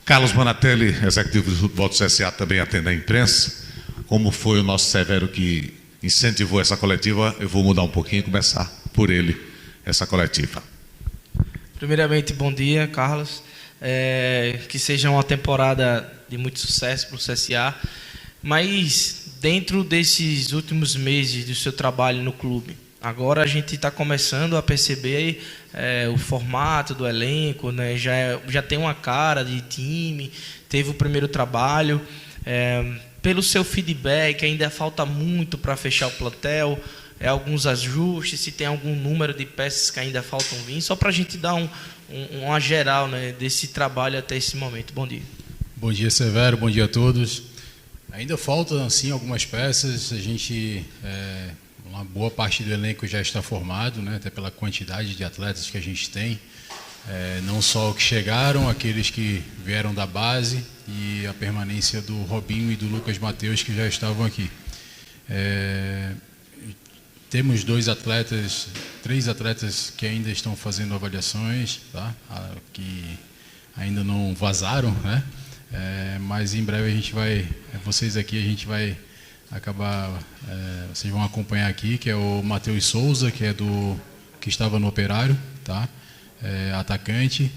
Carlos Bonatelli, executivo de futebol do CSA, também atende a imprensa. Como foi o nosso Severo que incentivou essa coletiva, eu vou mudar um pouquinho e começar por ele, essa coletiva. Primeiramente, bom dia, Carlos. Que seja uma temporada de muito sucesso para o CSA, mas dentro desses últimos meses do seu trabalho no clube, agora a gente está começando a perceber o formato do elenco, né? Já tem uma cara de time, teve o primeiro trabalho. Pelo seu feedback, ainda falta muito para fechar o plantel, alguns ajustes, se tem algum número de peças que ainda faltam vir, só para a gente dar uma geral, né, desse trabalho até esse momento. Bom dia. Bom dia, Severo, bom dia a todos. Ainda faltam, sim, algumas peças, uma boa parte do elenco já está formado, né, até pela quantidade de atletas que a gente tem, não só os que chegaram, aqueles que vieram da base e a permanência do Robinho e do Lucas Mateus que já estavam aqui. Temos três atletas que ainda estão fazendo avaliações, tá? Que ainda não vazaram, né? Mas em breve a gente vai, vocês aqui a gente vai acabar, vocês vão acompanhar aqui, que é o Matheus Souza, que estava no Operário, tá? Atacante.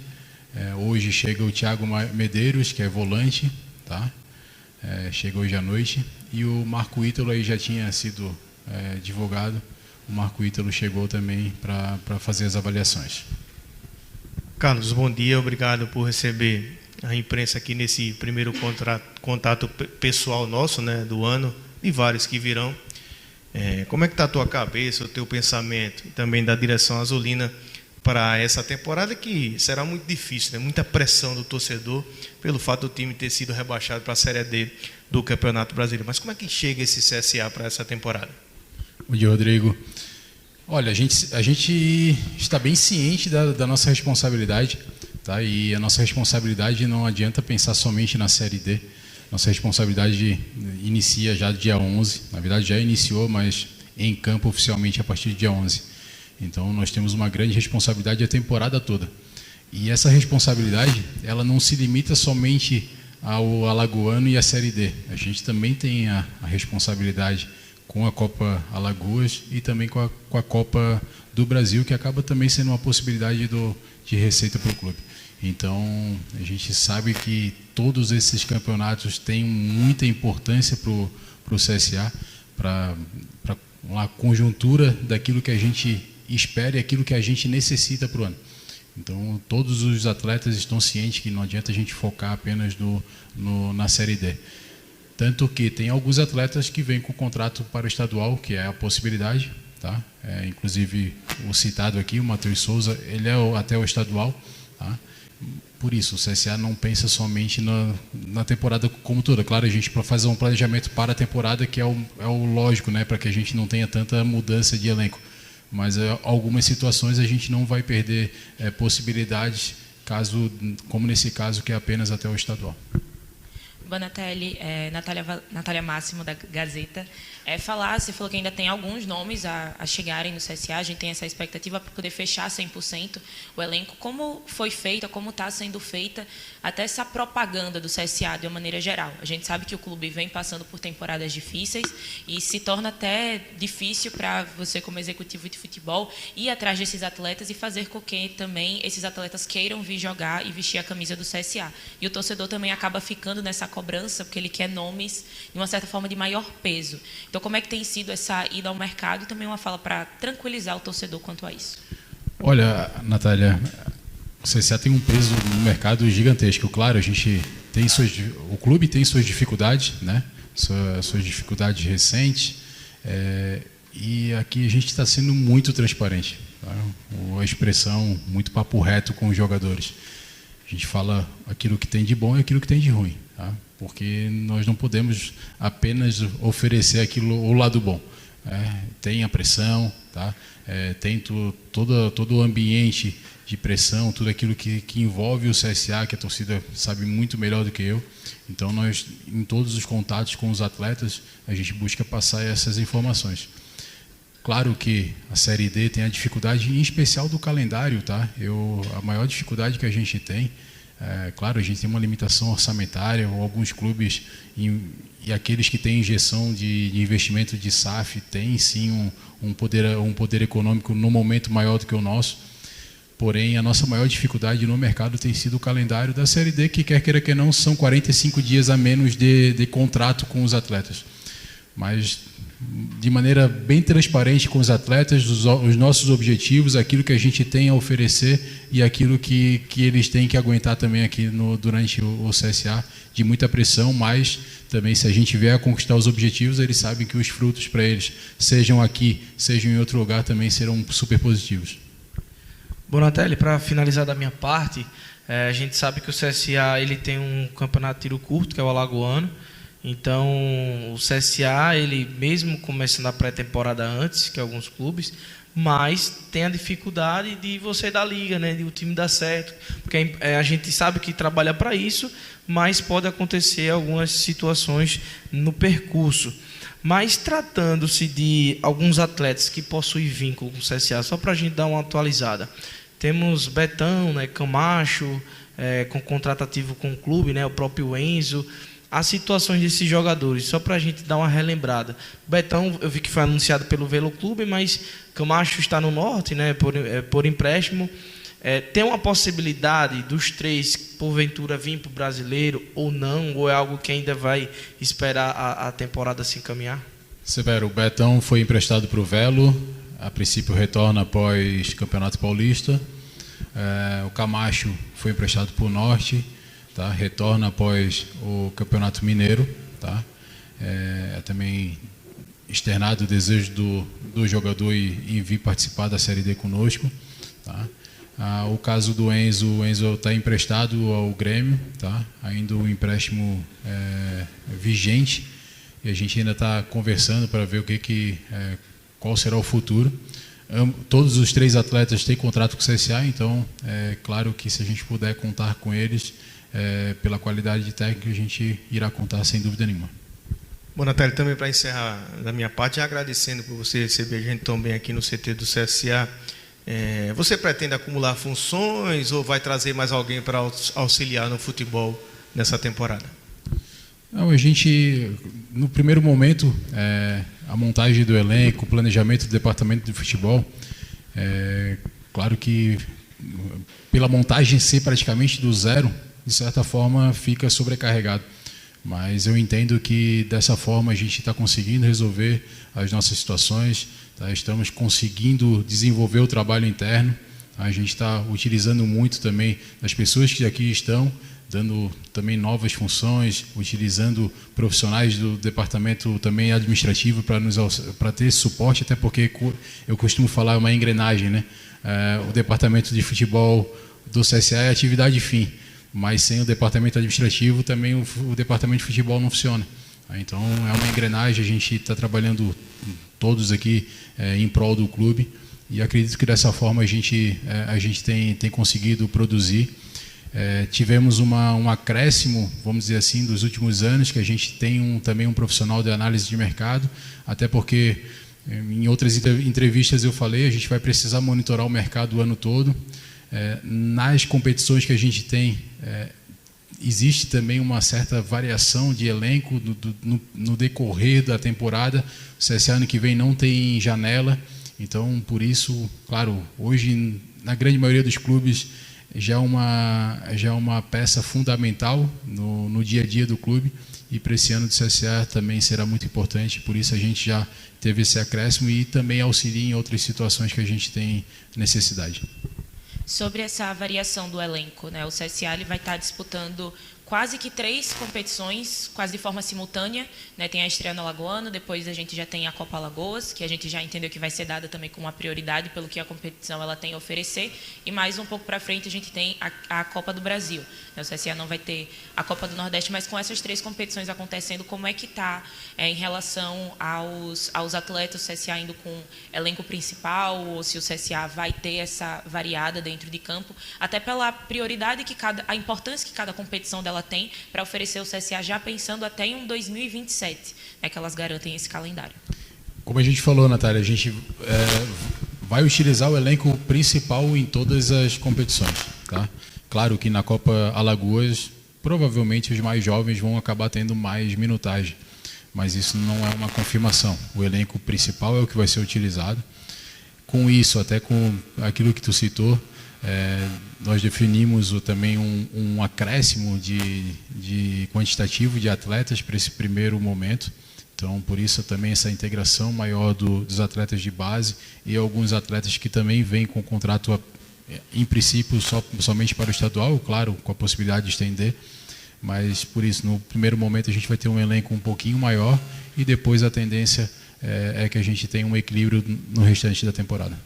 Hoje chega o Thiago Medeiros, que é volante, tá? Chega hoje à noite. E o Marco Ítalo aí já tinha sido divulgado. O Marco Ítalo chegou também para fazer as avaliações. Carlos, bom dia, obrigado por receber a imprensa aqui nesse primeiro contato pessoal nosso, né, do ano, e vários que virão. Como é que está a tua cabeça, o teu pensamento, e também da direção azulina para essa temporada, que será muito difícil, né? Muita pressão do torcedor pelo fato do time ter sido rebaixado para a Série D do Campeonato Brasileiro. Mas como é que chega esse CSA para essa temporada? Bom dia, Rodrigo. Olha, a gente está bem ciente da nossa responsabilidade, tá? E a nossa responsabilidade não adianta pensar somente na Série D. Nossa responsabilidade inicia já dia 11, na verdade já iniciou, mas em campo oficialmente a partir do dia 11. Então nós temos uma grande responsabilidade a temporada toda. E essa responsabilidade, ela não se limita somente ao Alagoano e à Série D. A gente também tem a responsabilidade com a Copa Alagoas e também com a Copa do Brasil, que acaba também sendo uma possibilidade de receita para o clube. Então, a gente sabe que todos esses campeonatos têm muita importância para o CSA, para a conjuntura daquilo que a gente espera e aquilo que a gente necessita para o ano. Então, todos os atletas estão cientes que não adianta a gente focar apenas na Série D. Tanto que tem alguns atletas que vêm com contrato para o estadual, que é a possibilidade, tá? Inclusive o citado aqui, o Matheus Souza, ele é até o estadual, tá? Por isso, o CSA não pensa somente na temporada como toda. Claro, a gente para fazer um planejamento para a temporada, que é o lógico, né, para que a gente não tenha tanta mudança de elenco. Mas algumas situações a gente não vai perder possibilidades, como nesse caso, que é apenas até o estadual. Bonatelli, Natália Máximo, da Gazeta. Você falou que ainda tem alguns nomes a chegarem no CSA, a gente tem essa expectativa para poder fechar 100% o elenco. Como foi feita, como está sendo feita até essa propaganda do CSA de uma maneira geral? A gente sabe que o clube vem passando por temporadas difíceis e se torna até difícil para você, como executivo de futebol, ir atrás desses atletas e fazer com que também esses atletas queiram vir jogar e vestir a camisa do CSA. E o torcedor também acaba ficando nessa cobrança, porque ele quer nomes, de uma certa forma, de maior peso. Então, como é que tem sido essa ida ao mercado e também uma fala para tranquilizar o torcedor quanto a isso? Olha, Natália, o CSA tem um peso no mercado gigantesco. Claro, o clube tem suas dificuldades, né? Suas dificuldades recentes, e aqui a gente está sendo muito transparente, tá? A expressão muito papo reto com os jogadores. A gente fala aquilo que tem de bom e aquilo que tem de ruim, tá? Porque nós não podemos apenas oferecer o lado bom. Tem a pressão, tá? Tem todo o ambiente de pressão, tudo aquilo que envolve o CSA, que a torcida sabe muito melhor do que eu. Então, nós, em todos os contatos com os atletas, a gente busca passar essas informações. Claro que a Série D tem a dificuldade, em especial do calendário, tá? A maior dificuldade que a gente tem, Claro, a gente tem uma limitação orçamentária, ou alguns clubes e aqueles que têm injeção de investimento de SAF têm sim um poder econômico no momento maior do que o nosso. Porém, a nossa maior dificuldade no mercado tem sido o calendário da Série D, que quer queira que não, são 45 dias a menos de contrato com os atletas. Mas, de maneira bem transparente com os atletas, os nossos objetivos, aquilo que a gente tem a oferecer e aquilo que eles têm que aguentar também aqui durante o CSA, de muita pressão, mas também se a gente vier a conquistar os objetivos, eles sabem que os frutos para eles, sejam aqui, sejam em outro lugar, também serão super positivos. Bonatelli, para finalizar da minha parte, a gente sabe que o CSA ele tem um campeonato de tiro curto, que é o Alagoano. Então, o CSA, ele mesmo começando a pré-temporada antes que alguns clubes, mas tem a dificuldade de você dar liga, né, de o time dar certo, porque a gente sabe que trabalha para isso, mas pode acontecer algumas situações no percurso. Mas tratando-se de alguns atletas que possuem vínculo com o CSA, só para a gente dar uma atualizada, temos Betão, né, Camacho, com contrato ativo com o clube, né, o próprio Enzo. As situações desses jogadores, só para a gente dar uma relembrada. Betão, eu vi que foi anunciado pelo Velo Clube, mas Camacho está no norte, né, por empréstimo. Tem uma possibilidade dos três, porventura, vir para o brasileiro ou não? Ou é algo que ainda vai esperar a temporada se encaminhar? Severo, o Betão foi emprestado para o Velo, a princípio retorna após Campeonato Paulista. O Camacho foi emprestado para o Norte, tá? Retorna após o Campeonato Mineiro. Tá? Também externado o desejo do jogador em vir participar da Série D conosco. Tá? O caso do Enzo, o Enzo está emprestado ao Grêmio, tá? Ainda o empréstimo vigente, e a gente ainda está conversando para ver qual será o futuro. Todos os três atletas têm contrato com o CSA, então é claro que se a gente puder contar com eles, pela qualidade de técnico, a gente irá contar sem dúvida nenhuma. Bom, Natália, também para encerrar da minha parte, agradecendo por você receber a gente tão bem aqui no CT do CSA. Você pretende acumular funções ou vai trazer mais alguém para auxiliar no futebol nessa temporada? Não, a gente, no primeiro momento, a montagem do elenco, o planejamento do departamento de futebol, claro que pela montagem ser praticamente do zero, de certa forma fica sobrecarregado. Mas eu entendo que dessa forma a gente está conseguindo resolver as nossas situações, tá? Estamos conseguindo desenvolver o trabalho interno, a gente está utilizando muito também as pessoas que aqui estão, dando também novas funções, utilizando profissionais do departamento também administrativo para ter suporte, até porque eu costumo falar uma engrenagem, né? O departamento de futebol do CSA é atividade fim, mas sem o departamento administrativo também o departamento de futebol não funciona. Então é uma engrenagem, a gente está trabalhando todos aqui em prol do clube e acredito que dessa forma a gente tem conseguido produzir. Tivemos um acréscimo, vamos dizer assim, dos últimos anos, que a gente tem também um profissional de análise de mercado, até porque em outras entrevistas eu falei, a gente vai precisar monitorar o mercado o ano todo. Nas competições que a gente tem, existe também uma certa variação de elenco no decorrer da temporada. O CSA ano que vem não tem janela, então por isso, claro, hoje na grande maioria dos clubes já é uma peça fundamental no dia a dia do clube, e para esse ano do CSA também será muito importante, por isso a gente já teve esse acréscimo e também auxilia em outras situações que a gente tem necessidade. Sobre essa variação do elenco, né? O CSA ele vai estar disputando quase que 3 competições, quase de forma simultânea, né? Tem a estreia no Alagoano, depois a gente já tem a Copa Alagoas, que a gente já entendeu que vai ser dada também como uma prioridade pelo que a competição ela tem a oferecer, e mais um pouco para frente a gente tem a Copa do Brasil, né? O CSA não vai ter a Copa do Nordeste, mas com essas 3 competições acontecendo, como é que está em relação aos atletas, o CSA indo com elenco principal, ou se o CSA vai ter essa variada dentro de campo, até pela prioridade a importância que cada competição dela tem para oferecer o CSA já pensando até em um 2027, né, que elas garantem esse calendário. Como a gente falou, Natália, a gente vai utilizar o elenco principal em todas as competições, tá? Claro que na Copa Alagoas, provavelmente os mais jovens vão acabar tendo mais minutagem, mas isso não é uma confirmação. O elenco principal é o que vai ser utilizado. Com isso, até com aquilo que tu citou, nós definimos também um acréscimo de quantitativo de atletas para esse primeiro momento. Então, por isso também essa integração maior dos atletas de base e alguns atletas que também vêm com contrato, em princípio, somente para o estadual, claro, com a possibilidade de estender. Mas, por isso, no primeiro momento a gente vai ter um elenco um pouquinho maior e depois a tendência é que a gente tenha um equilíbrio no restante da temporada.